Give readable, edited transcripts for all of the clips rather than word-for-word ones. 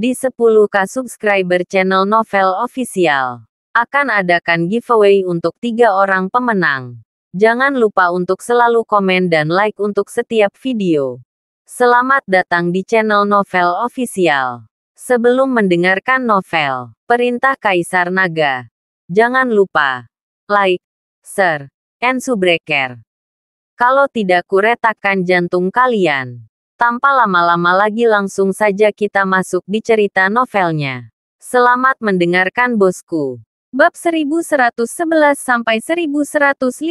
Di 10K subscriber channel Novel Official, akan adakan giveaway untuk 3 orang pemenang. Jangan lupa untuk selalu komen dan like untuk setiap video. Selamat datang di channel Novel Official. Sebelum mendengarkan novel Perintah Kaisar Naga, jangan lupa like, share, and subscribe. Kalau tidak kuretakkan jantung kalian. Tanpa lama-lama lagi langsung saja kita masuk di cerita novelnya. Selamat mendengarkan bosku. Bab 1111 sampai 1115.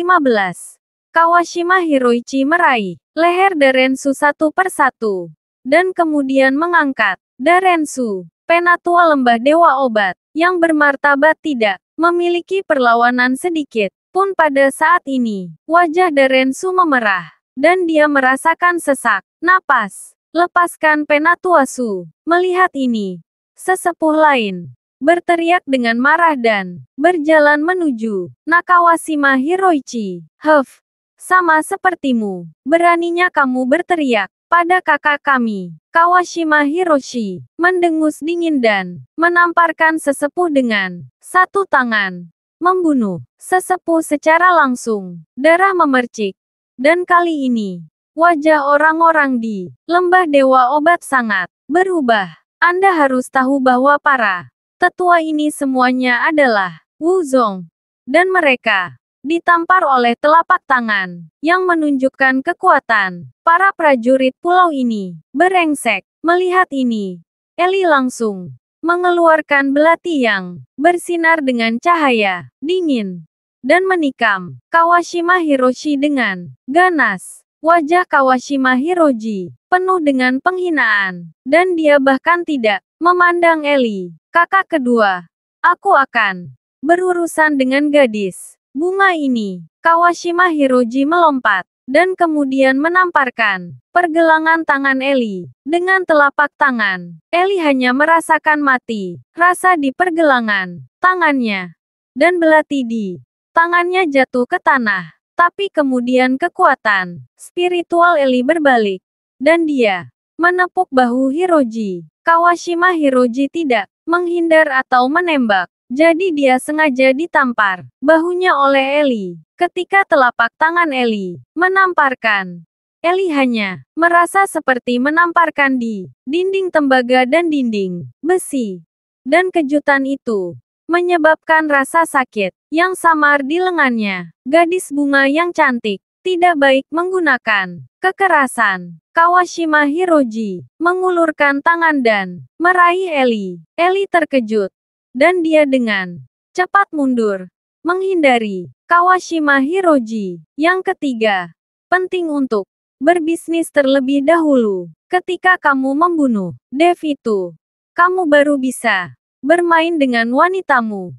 Kawashima Hiroichi meraih leher Darensu satu persatu dan kemudian mengangkat Darensu, penatua lembah dewa obat yang bermartabat tidak memiliki perlawanan sedikit pun pada saat ini. Wajah Darensu memerah dan dia merasakan sesak napas. Lepaskan penatua Su. Melihat ini, sesepuh lain berteriak dengan marah dan berjalan menuju Nakawashima Hiroichi. Huff, sama sepertimu. Beraninya kamu berteriak pada kakak kami. Kawashima Hiroshi mendengus dingin dan menamparkan sesepuh dengan satu tangan. Membunuh sesepuh secara langsung. Darah memercik. Dan kali ini, wajah orang-orang di lembah dewa obat sangat berubah. Anda harus tahu bahwa para tetua ini semuanya adalah Wu Zong. Dan mereka ditampar oleh telapak tangan yang menunjukkan kekuatan. Para prajurit pulau ini berengsek. Melihat ini, Eli langsung mengeluarkan belati yang bersinar dengan cahaya dingin dan menikam Kawashima Hiroshi dengan ganas. Wajah Kawashima Hiroji penuh dengan penghinaan, dan dia bahkan tidak memandang Eli. Kakak kedua, aku akan berurusan dengan gadis bunga ini. Kawashima Hiroji melompat, dan kemudian menamparkan pergelangan tangan Eli. Dengan telapak tangan, Eli hanya merasakan mati rasa di pergelangan tangannya, dan belati di tangannya jatuh ke tanah. Tapi kemudian kekuatan spiritual Eli berbalik, dan dia menepuk bahu Hiroji. Kawashima Hiroji tidak menghindar atau menembak, jadi dia sengaja ditampar bahunya oleh Eli. Ketika telapak tangan Eli menamparkan, Eli hanya merasa seperti menamparkan di dinding tembaga dan dinding besi. Dan kejutan itu menyebabkan rasa sakit yang samar di lengannya. Gadis bunga yang cantik tidak baik menggunakan kekerasan. Kawashima Hiroji mengulurkan tangan dan meraih Eli. Eli terkejut, dan dia dengan cepat mundur, menghindari Kawashima Hiroji. Yang ketiga, penting untuk berbisnis terlebih dahulu. Ketika kamu membunuh Dev itu, kamu baru bisa bermain dengan wanitamu.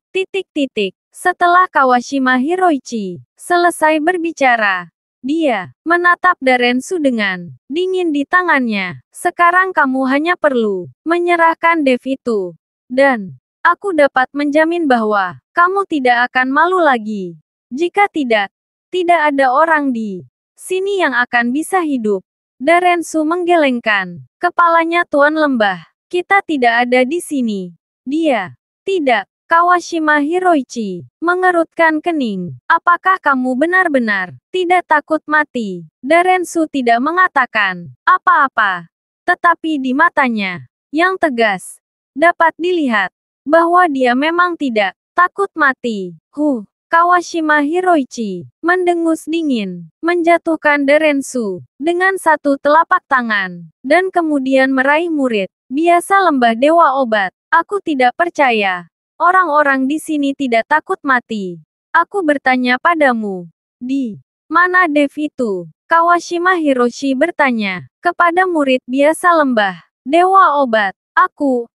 Setelah Kawashima Hiroichi selesai berbicara, dia menatap Darensu dengan dingin di tangannya. Sekarang kamu hanya perlu menyerahkan Dev itu, dan aku dapat menjamin bahwa kamu tidak akan malu lagi. Jika tidak, tidak ada orang di sini yang akan bisa hidup. Darensu menggelengkan kepalanya. Tuan Lembah, kita tidak ada di sini. Dia tidak. Kawashima Hiroichi mengerutkan kening. Apakah kamu benar-benar tidak takut mati? Darensu tidak mengatakan apa-apa, tetapi di matanya yang tegas dapat dilihat bahwa dia memang tidak takut mati. Kawashima Hiroichi mendengus dingin, menjatuhkan Darensu dengan satu telapak tangan, dan kemudian meraih murid biasa lembah dewa obat. Aku tidak percaya. Orang-orang di sini tidak takut mati. Aku bertanya padamu, di mana Dev itu? Kawashima Hiroshi bertanya kepada murid biasa lembah dewa obat. Aku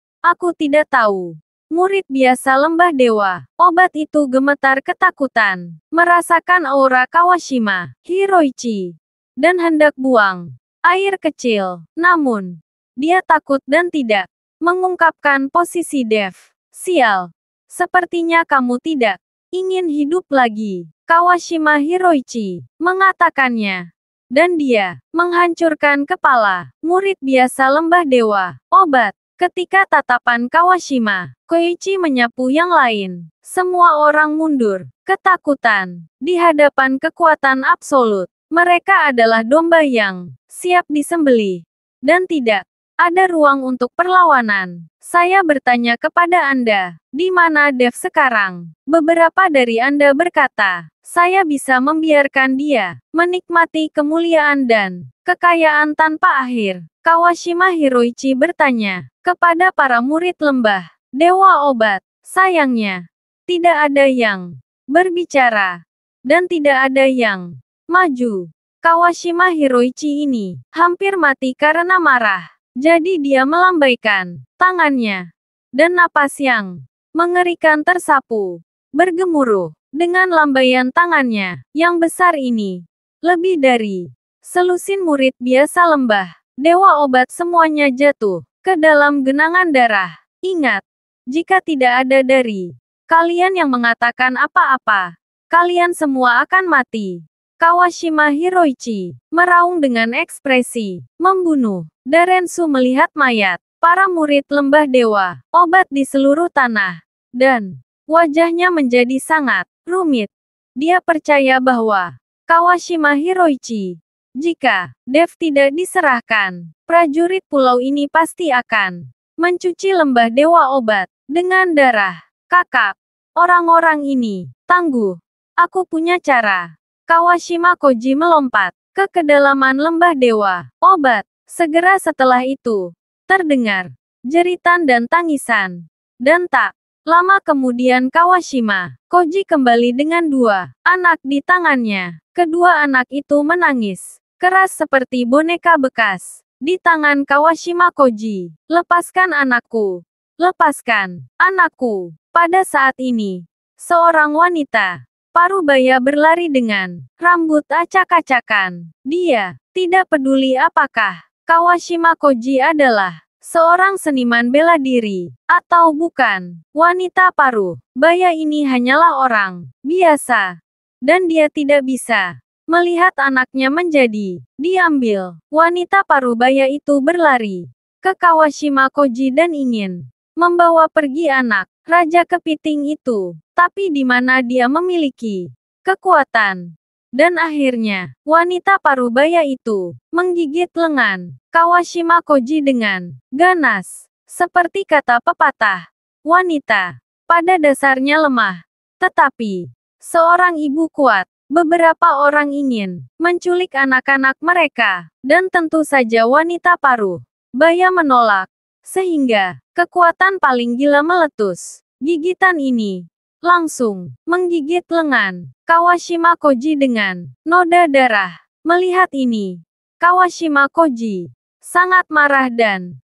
tidak tahu. Murid biasa lembah dewa obat itu gemetar ketakutan, merasakan aura Kawashima Hiroichi, dan hendak buang air kecil. Namun, dia takut dan tidak mengungkapkan posisi Dev. Sial. Sepertinya kamu tidak ingin hidup lagi. Kawashima Hiroichi mengatakannya. Dan dia menghancurkan kepala murid biasa lembah dewa obat. Ketika tatapan Kawashima Koichi menyapu yang lain, semua orang mundur, ketakutan, di hadapan kekuatan absolut. Mereka adalah domba yang siap disembelih, dan tidak ada ruang untuk perlawanan. Saya bertanya kepada Anda, di mana Dev sekarang? Beberapa dari Anda berkata, saya bisa membiarkan dia menikmati kemuliaan dan kekayaan tanpa akhir. Kawashima Hiroichi bertanya kepada para murid lembah Dewa Obat. Sayangnya, tidak ada yang berbicara, dan tidak ada yang maju. Kawashima Hiroichi ini hampir mati karena marah. Jadi dia melambaikan tangannya, dan napas yang mengerikan tersapu, bergemuruh, dengan lambaian tangannya yang besar ini. Lebih dari selusin murid biasa lembah Dewa Obat semuanya jatuh ke dalam genangan darah. Ingat, jika tidak ada dari kalian yang mengatakan apa-apa, kalian semua akan mati. Kawashima Hiroichi meraung dengan ekspresi membunuh. Darensu melihat mayat para murid lembah Dewa Obat di seluruh tanah, dan wajahnya menjadi sangat rumit. Dia percaya bahwa Kawashima Hiroichi, jika Dev tidak diserahkan, prajurit pulau ini pasti akan mencuci lembah Dewa Obat dengan darah. Kakak, orang-orang ini tangguh. Aku punya cara. Kawashima Koji melompat ke kedalaman lembah Dewa Obat. Segera setelah itu, terdengar jeritan dan tangisan. Dan tak lama kemudian Kawashima Koji kembali dengan 2 anak di tangannya. Kedua anak itu menangis keras seperti boneka bekas. Di tangan Kawashima Koji, lepaskan anakku. Lepaskan anakku. Pada saat ini, seorang wanita parubaya berlari dengan rambut acak-acakan. Dia tidak peduli apakah Kawashima Koji adalah seorang seniman bela diri atau bukan. Wanita paruh baya ini hanyalah orang biasa, dan dia tidak bisa melihat anaknya menjadi diambil. Wanita paruh baya itu berlari ke Kawashima Koji dan ingin membawa pergi anak Raja Kepiting itu, tapi di mana dia memiliki kekuatan. Dan akhirnya, wanita parubaya itu menggigit lengan Kawashima Koji dengan ganas. Seperti kata pepatah, wanita pada dasarnya lemah. Tetapi, seorang ibu kuat. Beberapa orang ingin menculik anak-anak mereka, dan tentu saja wanita paruh baya menolak. Sehingga, kekuatan paling gila meletus. Gigitan ini langsung menggigit lengan Kawashima Koji dengan noda darah. Melihat ini, Kawashima Koji sangat marah dan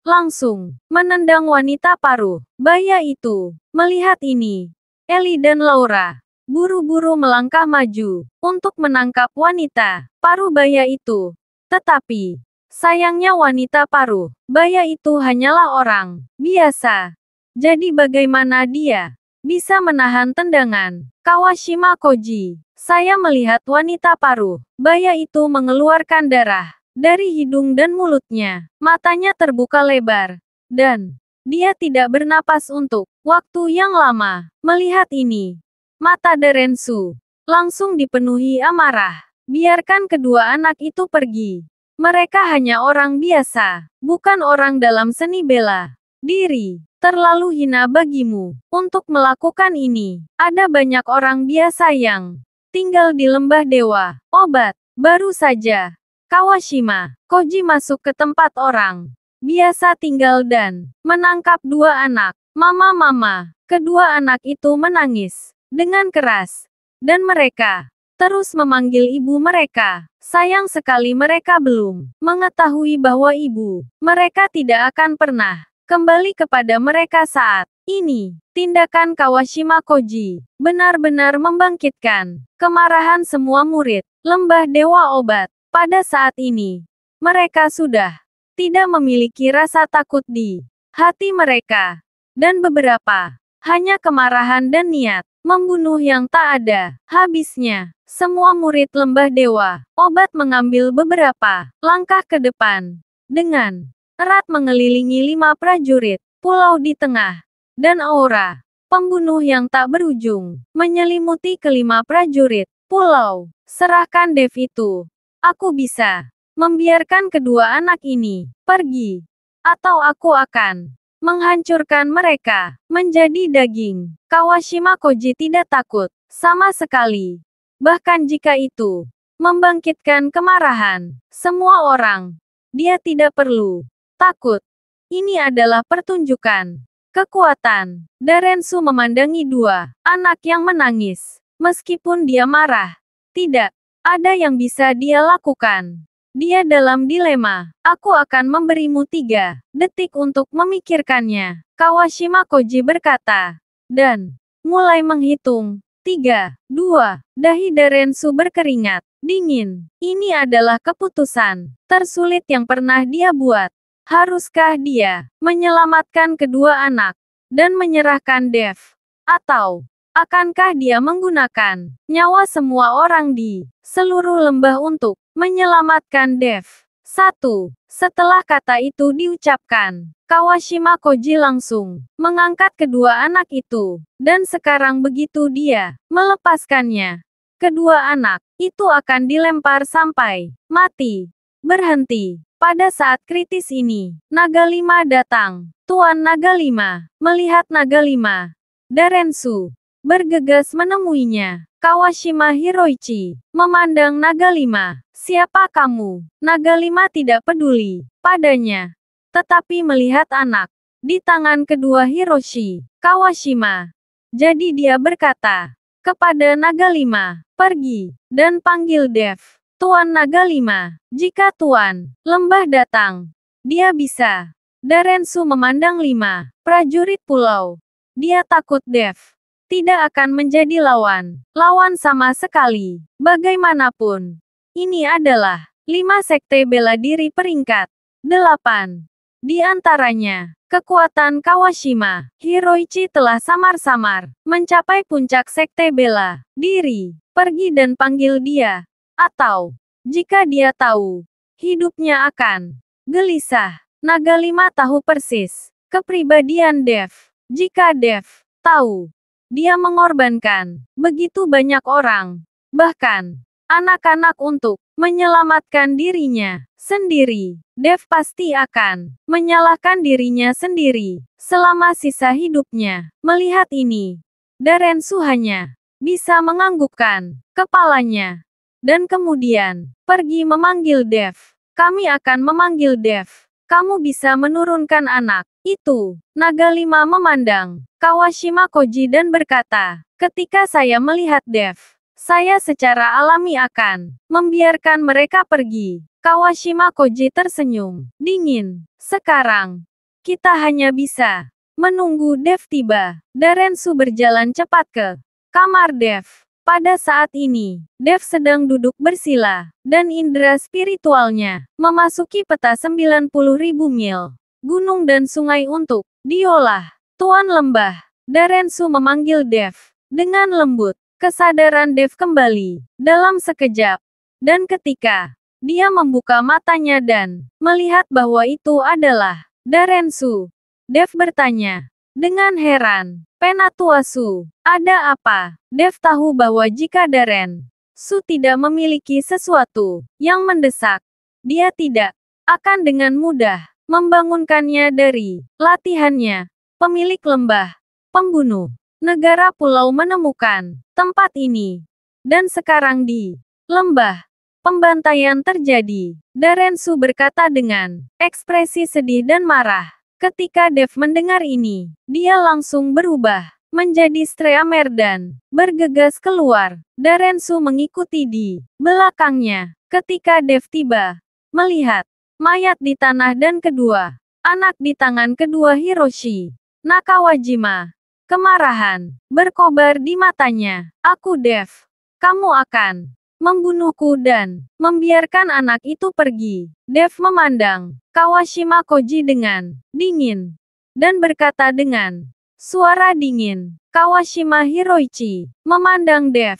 langsung menendang wanita paruh baya itu. Melihat ini, Ellie dan Laura buru-buru melangkah maju untuk menangkap wanita paruh baya itu. Tetapi, sayangnya wanita paruh baya itu hanyalah orang biasa. Jadi bagaimana dia bisa menahan tendangan Kawashima Koji? Saya melihat wanita paruh baya itu mengeluarkan darah dari hidung dan mulutnya. Matanya terbuka lebar, dan dia tidak bernapas untuk waktu yang lama. Melihat ini, mata Darensu langsung dipenuhi amarah. Biarkan kedua anak itu pergi. Mereka hanya orang biasa, bukan orang dalam seni bela diri. Terlalu hina bagimu untuk melakukan ini. Ada banyak orang biasa yang tinggal di lembah Dewa Obat. Baru saja Kawashima Koji masuk ke tempat orang biasa tinggal dan menangkap 2 anak. Mama, kedua anak itu menangis dengan keras, dan mereka terus memanggil ibu mereka. Sayang sekali mereka belum mengetahui bahwa ibu mereka tidak akan pernah kembali kepada mereka saat ini. Tindakan Kawashima Koji benar-benar membangkitkan kemarahan semua murid lembah Dewa Obat. Pada saat ini, mereka sudah tidak memiliki rasa takut di hati mereka, dan beberapa hanya kemarahan dan niat membunuh yang tak ada habisnya. Semua murid lembah Dewa Obat mengambil beberapa langkah ke depan dengan erat mengelilingi 5 prajurit, pulau di tengah, dan aura pembunuh yang tak berujung menyelimuti kelima prajurit pulau. Serahkan Dev itu. Aku bisa membiarkan kedua anak ini pergi, atau aku akan menghancurkan mereka menjadi daging. Kawashima Koji tidak takut sama sekali. Bahkan jika itu membangkitkan kemarahan semua orang, dia tidak perlu takut. Ini adalah pertunjukan kekuatan. Darensu memandangi dua anak yang menangis. Meskipun dia marah, tidak ada yang bisa dia lakukan. Dia dalam dilema. Aku akan memberimu 3 detik untuk memikirkannya, Kawashima Koji berkata. Dan mulai menghitung. 3, 2, dahi Darensu berkeringat dingin. Ini adalah keputusan tersulit yang pernah dia buat. Haruskah dia menyelamatkan kedua anak dan menyerahkan Dev? Atau akankah dia menggunakan nyawa semua orang di seluruh lembah untuk menyelamatkan Dev? 1. Setelah kata itu diucapkan, Kawashima Koji langsung mengangkat kedua anak itu. Dan sekarang begitu dia melepaskannya, kedua anak itu akan dilempar sampai mati. Berhenti. Pada saat kritis ini, Naga 5 datang. Tuan Naga 5 melihat Naga 5. Darensu bergegas menemuinya. Kawashima Hiroichi memandang Naga 5. Siapa kamu? Naga 5 tidak peduli padanya, tetapi melihat anak di tangan kedua Hiroshi Kawashima. Jadi dia berkata kepada Naga 5, pergi dan panggil Dev. Tuan Naga 5, jika Tuan Lembah datang, dia bisa. Darensu memandang 5 prajurit pulau. Dia takut Dev tidak akan menjadi lawan sama sekali. Bagaimanapun, ini adalah 5 sekte bela diri peringkat 8. Di antaranya, kekuatan Kawashima Hiroichi telah samar-samar mencapai puncak sekte bela diri. Pergi dan panggil dia. Atau, jika dia tahu, hidupnya akan gelisah. Naga 5 tahu persis kepribadian Dev. Jika Dev tahu, dia mengorbankan begitu banyak orang, bahkan anak-anak untuk menyelamatkan dirinya sendiri. Dev pasti akan menyalahkan dirinya sendiri selama sisa hidupnya. Melihat ini, Darensu hanya bisa menganggukkan kepalanya. Dan kemudian, pergi memanggil Dev. Kami akan memanggil Dev. Kamu bisa menurunkan anak itu. Naga 5 memandang Kawashima Koji dan berkata, ketika saya melihat Dev, saya secara alami akan membiarkan mereka pergi. Kawashima Koji tersenyum dingin. Sekarang, kita hanya bisa menunggu Dev tiba. Darensu berjalan cepat ke kamar Dev. Pada saat ini, Dev sedang duduk bersila, dan indera spiritualnya memasuki peta 90.000 mil gunung dan sungai untuk diolah. Tuan Lembah, Darensu memanggil Dev dengan lembut. Kesadaran Dev kembali dalam sekejap, dan ketika dia membuka matanya dan melihat bahwa itu adalah Darensu, Dev bertanya dengan heran, Penatuasu, ada apa? Dev tahu bahwa jika Darensu tidak memiliki sesuatu yang mendesak, dia tidak akan dengan mudah membangunkannya dari latihannya. Pemilik lembah pembunuh negara pulau menemukan tempat ini. Dan sekarang di lembah pembantaian terjadi. Darensu berkata dengan ekspresi sedih dan marah. Ketika Dev mendengar ini, dia langsung berubah menjadi Streamer dan bergegas keluar. Darensu mengikuti di belakangnya. Ketika Dev tiba, melihat mayat di tanah dan kedua anak di tangan kedua Hiroshi Nakawajima. Kemarahan berkobar di matanya. Aku Dev. Kamu akan membunuhku dan membiarkan anak itu pergi. Dev memandang Kawashima Koji dengan dingin dan berkata dengan suara dingin. Kawashima Hiroichi memandang Dev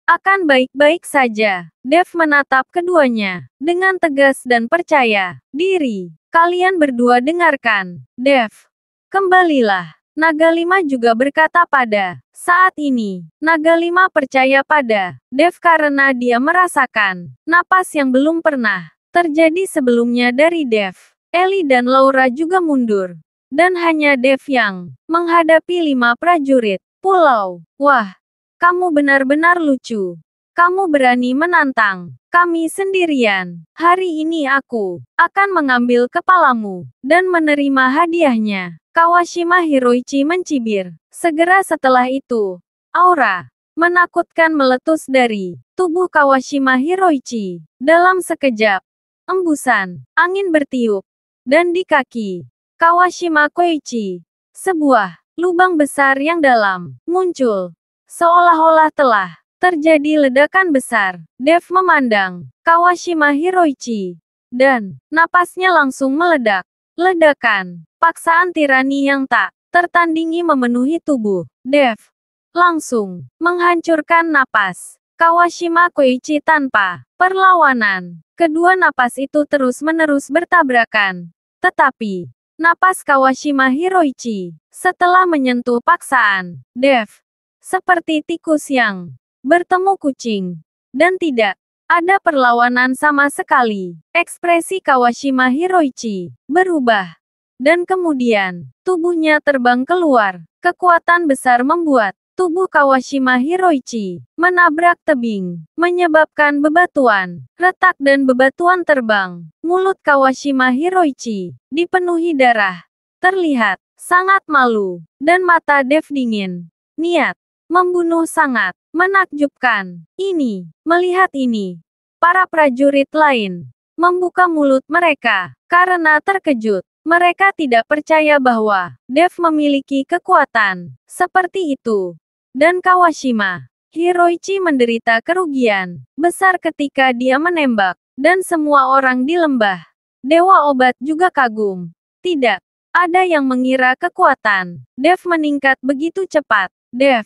Akan baik-baik saja. Dev menatap keduanya dengan tegas dan percaya diri. Kalian berdua dengarkan. Dev, kembalilah. Naga Lima juga berkata pada saat ini. Naga Lima percaya pada Dev karena dia merasakan napas yang belum pernah terjadi sebelumnya dari Dev. Ellie dan Laura juga mundur. Dan hanya Dev yang menghadapi 5 prajurit pulau. Wah, kamu benar-benar lucu. Kamu berani menantang kami sendirian. Hari ini aku akan mengambil kepalamu dan menerima hadiahnya. Kawashima Hiroichi mencibir. Segera setelah itu, aura menakutkan meletus dari tubuh Kawashima Hiroichi. Dalam sekejap, embusan angin bertiup. Dan di kaki Kawashima Koichi, sebuah lubang besar yang dalam muncul. Seolah-olah telah terjadi ledakan besar. Dev memandang Kawashima Hiroichi. Dan napasnya langsung meledak. Ledakan, paksaan tirani yang tak tertandingi memenuhi tubuh Dev. Langsung menghancurkan napas Kawashima Koichi tanpa perlawanan. Kedua napas itu terus-menerus bertabrakan. Tetapi, napas Kawashima Hiroichi setelah menyentuh paksaan Dev seperti tikus yang bertemu kucing. Dan tidak ada perlawanan sama sekali. Ekspresi Kawashima Hiroichi berubah. Dan kemudian, tubuhnya terbang keluar. Kekuatan besar membuat tubuh Kawashima Hiroichi menabrak tebing, menyebabkan bebatuan retak dan bebatuan terbang. Mulut Kawashima Hiroichi dipenuhi darah. Terlihat sangat malu, dan mata Dev dingin. Niat membunuh sangat menakjubkan. Melihat ini, para prajurit lain membuka mulut mereka karena terkejut. Mereka tidak percaya bahwa Dev memiliki kekuatan seperti itu. Dan Kawashima Hiroichi menderita kerugian besar ketika dia menembak. Dan semua orang di lembah Dewa Obat juga kagum. Tidak ada yang mengira kekuatan Dev meningkat begitu cepat. Dev,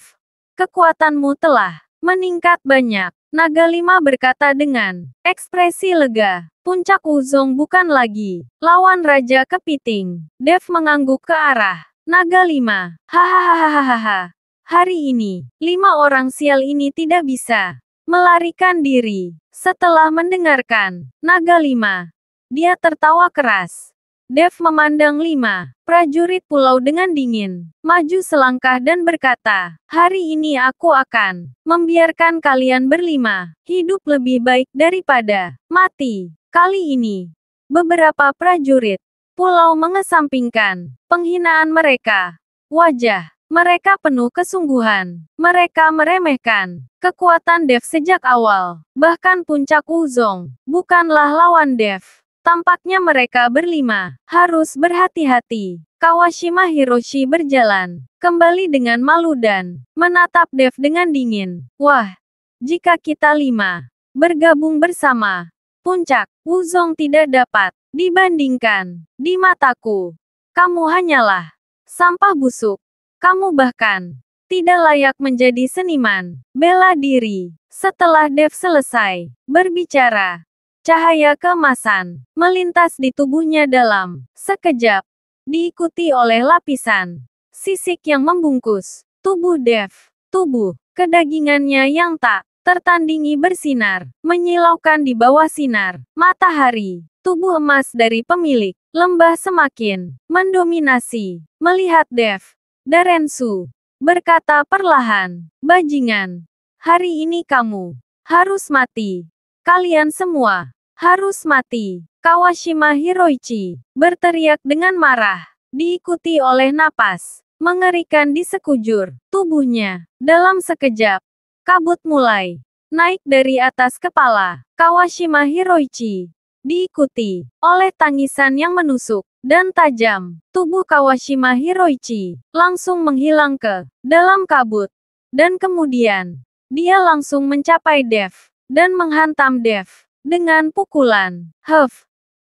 kekuatanmu telah meningkat banyak. Naga Lima berkata dengan ekspresi lega. Puncak Wuzong bukan lagi lawan Raja Kepiting. Dev mengangguk ke arah Naga Lima. Hahaha. Hari ini, 5 orang sial ini tidak bisa melarikan diri. Setelah mendengarkan Naga Lima, dia tertawa keras. Dev memandang 5 prajurit pulau dengan dingin, maju selangkah dan berkata, hari ini aku akan membiarkan kalian berlima hidup lebih baik daripada mati. Kali ini, beberapa prajurit pulau mengesampingkan penghinaan mereka. Wajah mereka penuh kesungguhan. Mereka meremehkan kekuatan Dev sejak awal. Bahkan puncak Wuzong bukanlah lawan Dev. Tampaknya mereka berlima harus berhati-hati. Kawashima Hiroshi berjalan kembali dengan malu dan menatap Dev dengan dingin. Wah, jika kita 5 bergabung bersama, puncak Wuzong tidak dapat dibandingkan. Di mataku, kamu hanyalah sampah busuk. Kamu bahkan tidak layak menjadi seniman bela diri. Setelah Dev selesai berbicara, cahaya keemasan melintas di tubuhnya dalam sekejap, diikuti oleh lapisan sisik yang membungkus tubuh Dev. Tubuh kedagingannya yang tak tertandingi bersinar, menyilaukan di bawah sinar matahari. Tubuh emas dari pemilik lembah semakin mendominasi. Melihat Dev, Darensu berkata perlahan, bajingan, hari ini kamu harus mati. Kalian semua harus mati. Kawashima Hiroichi berteriak dengan marah, diikuti oleh napas mengerikan di sekujur tubuhnya. Dalam sekejap, kabut mulai naik dari atas kepala Kawashima Hiroichi, diikuti oleh tangisan yang menusuk dan tajam. Tubuh Kawashima Hiroichi langsung menghilang ke dalam kabut. Dan kemudian, dia langsung mencapai Dev dan menghantam Dev dengan pukulan.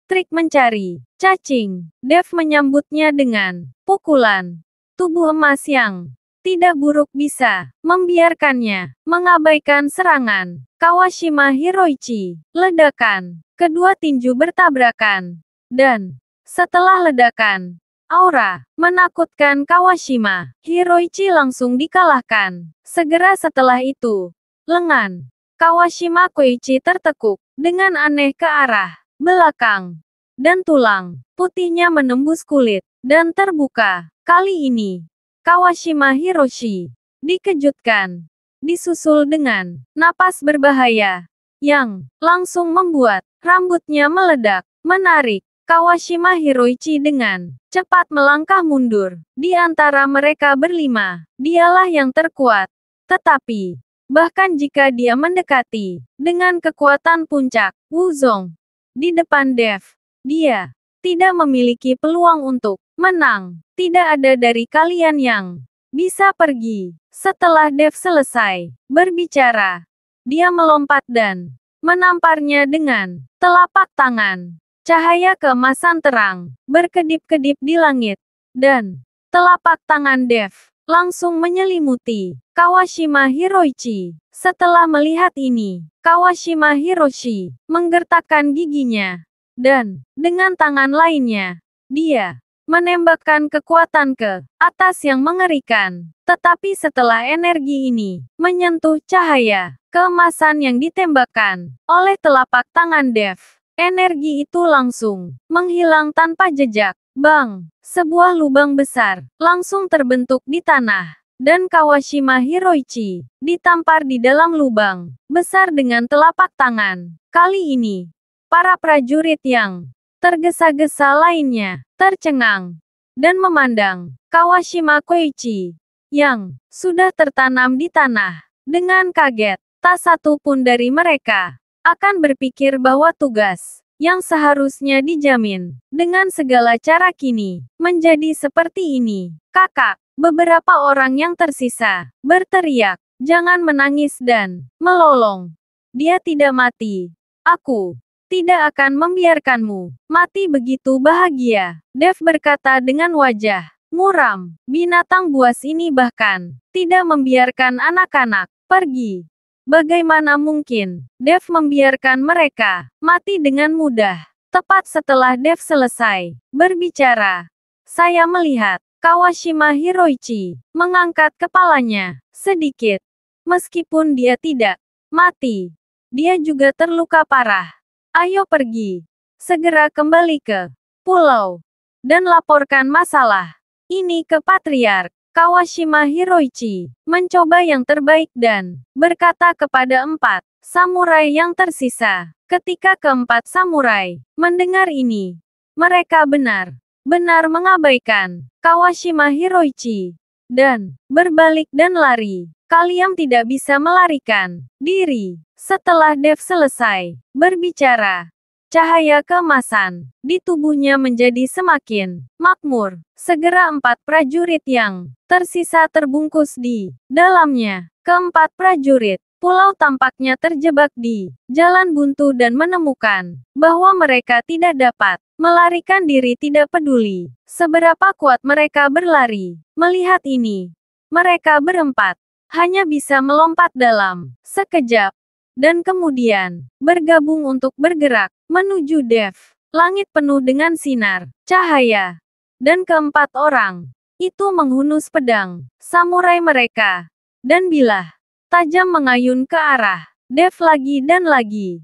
Trik mencari cacing. Dev menyambutnya dengan pukulan tubuh emas yang Tidak buruk bisa membiarkannya mengabaikan serangan Kawashima Hiroichi. Ledakan. Kedua tinju bertabrakan. Dan setelah ledakan, aura menakutkan Kawashima Hiroichi langsung dikalahkan. Segera setelah itu, lengan Kawashima Koichi tertekuk dengan aneh ke arah belakang. Dan tulang putihnya menembus kulit dan terbuka. Kali ini, Kawashima Hiroshi dikejutkan, disusul dengan napas berbahaya yang langsung membuat rambutnya meledak. Menarik, Kawashima Hiroichi dengan cepat melangkah mundur. Di antara mereka berlima, dialah yang terkuat. Tetapi, bahkan jika dia mendekati dengan kekuatan puncak Wuzong di depan Dev, dia tidak memiliki peluang untuk menang. Tidak ada dari kalian yang bisa pergi. Setelah Dev selesai berbicara, dia melompat dan menamparnya dengan telapak tangan. Cahaya keemasan terang berkedip-kedip di langit, dan telapak tangan Dev langsung menyelimuti Kawashima Hiroichi. Setelah melihat ini, Kawashima Hiroshi menggertakkan giginya, dan dengan tangan lainnya, dia menembakkan kekuatan ke atas yang mengerikan. Tetapi setelah energi ini menyentuh cahaya keemasan yang ditembakkan oleh telapak tangan Dev, energi itu langsung menghilang tanpa jejak. Bang! Sebuah lubang besar langsung terbentuk di tanah, dan Kawashima Hiroichi ditampar di dalam lubang besar dengan telapak tangan. Kali ini, para prajurit yang tergesa-gesa lainnya tercengang dan memandang Kawashima Koichi yang sudah tertanam di tanah dengan kaget. Tak satu pun dari mereka akan berpikir bahwa tugas yang seharusnya dijamin dengan segala cara kini menjadi seperti ini. Kakak, beberapa orang yang tersisa berteriak, "Jangan menangis dan melolong. Dia tidak mati. Aku tidak akan membiarkanmu mati begitu bahagia." Dev berkata dengan wajah muram. Binatang buas ini bahkan tidak membiarkan anak-anak pergi. Bagaimana mungkin Dev membiarkan mereka mati dengan mudah? Tepat setelah Dev selesai berbicara, saya melihat Kawashima Hiroichi mengangkat kepalanya sedikit. Meskipun dia tidak mati, dia juga terluka parah. Ayo pergi. Segera kembali ke pulau dan laporkan masalah ini ke Patriark. Kawashima Hiroichi mencoba yang terbaik dan berkata kepada 4 samurai yang tersisa. Ketika keempat samurai mendengar ini, mereka benar-benar mengabaikan Kawashima Hiroichi dan berbalik dan lari. Kalian tidak bisa melarikan diri. Setelah Dev selesai berbicara, cahaya keemasan di tubuhnya menjadi semakin makmur. Segera 4 prajurit yang tersisa terbungkus di dalamnya. Keempat prajurit pulau tampaknya terjebak di jalan buntu dan menemukan bahwa mereka tidak dapat melarikan diri, tidak peduli seberapa kuat mereka berlari. Melihat ini, mereka berempat hanya bisa melompat dalam sekejap dan kemudian bergabung untuk bergerak menuju Dev. Langit penuh dengan sinar cahaya, dan keempat orang itu menghunus pedang samurai mereka dan bilah tajam mengayun ke arah Dev lagi dan lagi.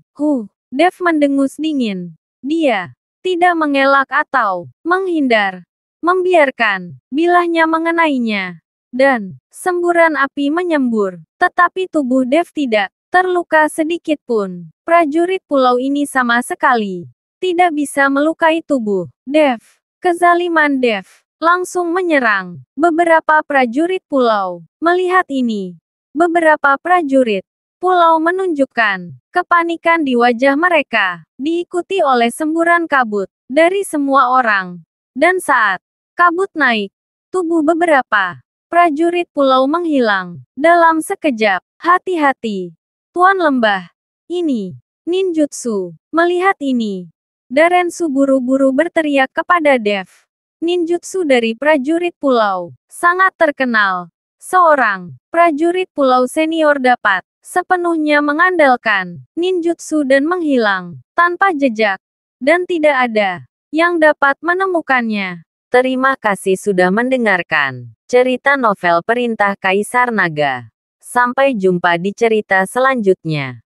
Dev mendengus dingin. Dia tidak mengelak atau menghindar, membiarkan bilahnya mengenainya, dan semburan api menyembur. Tetapi tubuh Dev tidak terluka sedikit pun. Prajurit pulau ini sama sekali tidak bisa melukai tubuh Dev. Kezaliman Dev langsung menyerang beberapa prajurit pulau. Melihat ini, beberapa prajurit pulau menunjukkan kepanikan di wajah mereka, diikuti oleh semburan kabut dari semua orang. Dan saat kabut naik, tubuh beberapa prajurit pulau menghilang dalam sekejap. Hati-hati, Tuan Lembah. Ini ninjutsu. Melihat ini, Darensu buru-buru berteriak kepada Dev. Ninjutsu dari prajurit pulau sangat terkenal. Seorang prajurit pulau senior dapat sepenuhnya mengandalkan ninjutsu dan menghilang tanpa jejak, dan tidak ada yang dapat menemukannya. Terima kasih sudah mendengarkan cerita novel Perintah Kaisar Naga. Sampai jumpa di cerita selanjutnya.